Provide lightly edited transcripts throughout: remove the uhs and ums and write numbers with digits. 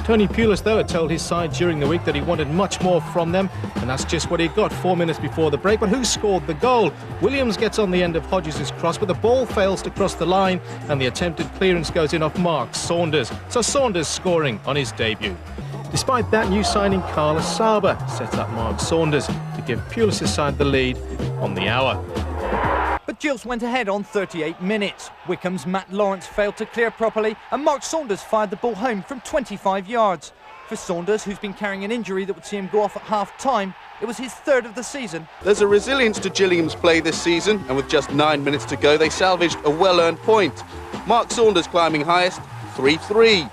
Tony Pulis, though, had told his side during the week that he wanted much more from them, and that's just what he got 4 minutes before the break. But who scored the goal? Williams gets on the end of Hodges' cross, but the ball fails to cross the line, and the attempted clearance goes in off Mark Saunders. So Saunders scoring on his debut. Despite that, new signing Carlos Sauber sets up Mark Saunders to give Pulis' side the lead on the hour. But Gills went ahead on 38 minutes. Wickham's Matt Lawrence failed to clear properly, and Mark Saunders fired the ball home from 25 yards. For Saunders, who's been carrying an injury that would see him go off at half-time, it was his third of the season. There's a resilience to Gillingham's play this season, and with just 9 minutes to go, they salvaged a well-earned point. Mark Saunders climbing highest, 3-3.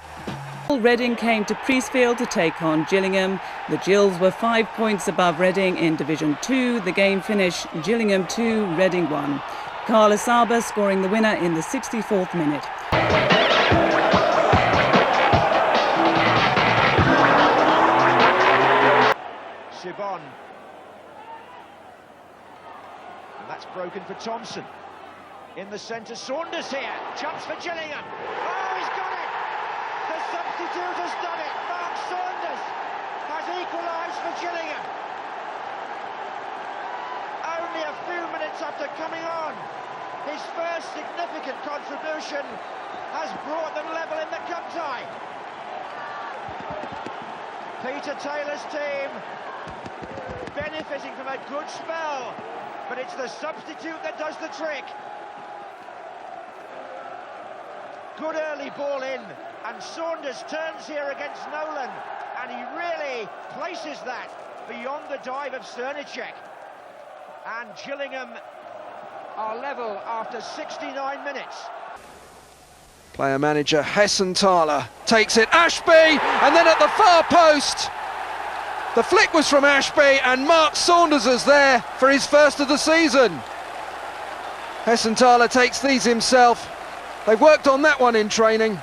Reading came to Priestfield to take on Gillingham. The Gills were 5 points above Reading in Division 2. The game finished Gillingham 2, Reading 1. Carlos Sauber scoring the winner in the 64th minute. Sibon. And that's broken for Thompson. In the centre, Saunders here. Jumps for Gillingham. Oh, he's got it! The substitute has done it. Mark Saunders has equalised for Gillingham. Only a few minutes after coming on, his first significant contribution has brought them level in the cup tie. Peter Taylor's team benefiting from a good spell, but it's the substitute that does the trick. Good early ball in, and Saunders turns here against Nolan, and he really places that beyond the dive of Cernicek. And Gillingham are level after 69 minutes. Player manager Hessenthaler takes it, Ashby, and then at the far post, the flick was from Ashby, and Mark Saunders is there for his first of the season. Hessenthaler takes these himself. They've worked on that one in training.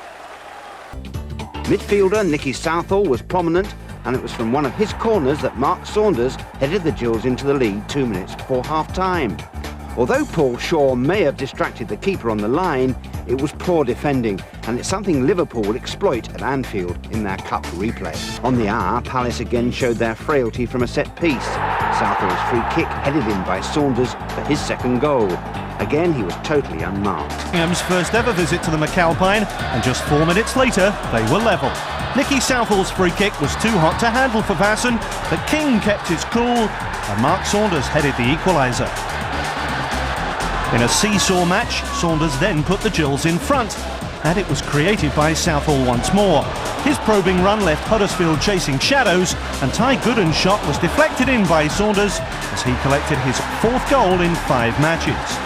Midfielder Nicky Southall was prominent, and it was from one of his corners that Mark Saunders headed the Gills into the lead 2 minutes before half-time. Although Paul Shaw may have distracted the keeper on the line, it was poor defending, and it's something Liverpool will exploit at Anfield in their cup replay. On the hour, Palace again showed their frailty from a set piece. Southall's free kick headed in by Saunders for his second goal. Again, he was totally unmarked. Gillingham's first ever visit to the McAlpine, and just 4 minutes later, they were level. Nicky Southall's free kick was too hot to handle for Vassen, but King kept his cool, and Mark Saunders headed the equaliser. In a seesaw match, Saunders then put the Gills in front, and it was created by Southall once more. His probing run left Huddersfield chasing shadows, and Ty Gooden's shot was deflected in by Saunders as he collected his fourth goal in 5 matches.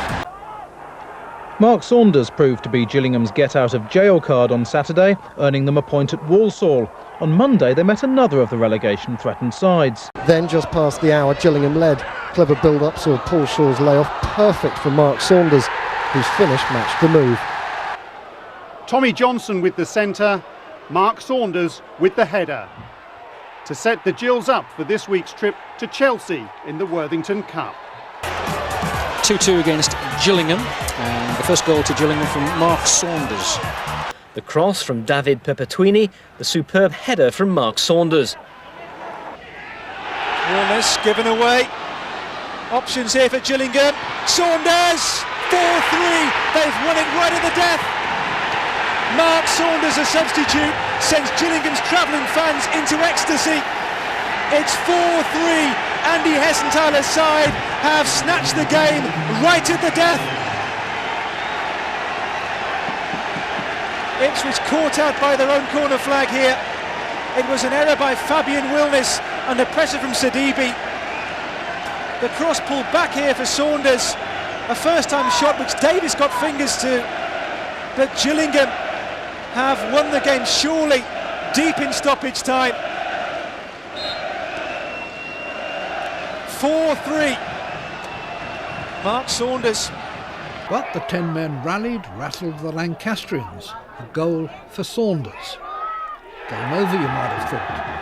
Mark Saunders proved to be Gillingham's get-out-of-jail card on Saturday, earning them a point at Walsall. On Monday, they met another of the relegation-threatened sides. Then, just past the hour, Gillingham led. Clever build-up saw Paul Shaw's layoff perfect for Mark Saunders, whose finish matched the move. Tommy Johnson with the centre, Mark Saunders with the header, to set the Gills up for this week's trip to Chelsea in the Worthington Cup. 2-2 against Gillingham, and the first goal to Gillingham from Mark Saunders. The cross from David Perpetuini, the superb header from Mark Saunders. Wilness given away. Options here for Gillingham. Saunders! 4-3! They've won it right at the death! Mark Saunders, a substitute, sends Gillingham's travelling fans into ecstasy. It's 4-3. Andy Hessenthaler's side have snatched the game right at the death. Ipswich caught out by their own corner flag here. It was an error by Fabian Wilness under pressure from Sidibe. The cross pulled back here for Saunders. A first-time shot which Davis got fingers to. But Gillingham have won the game surely, deep in stoppage time. 4-3. Mark Saunders. But the 10 men rallied, rattled the Lancastrians. A goal for Saunders. Game over, you might have thought.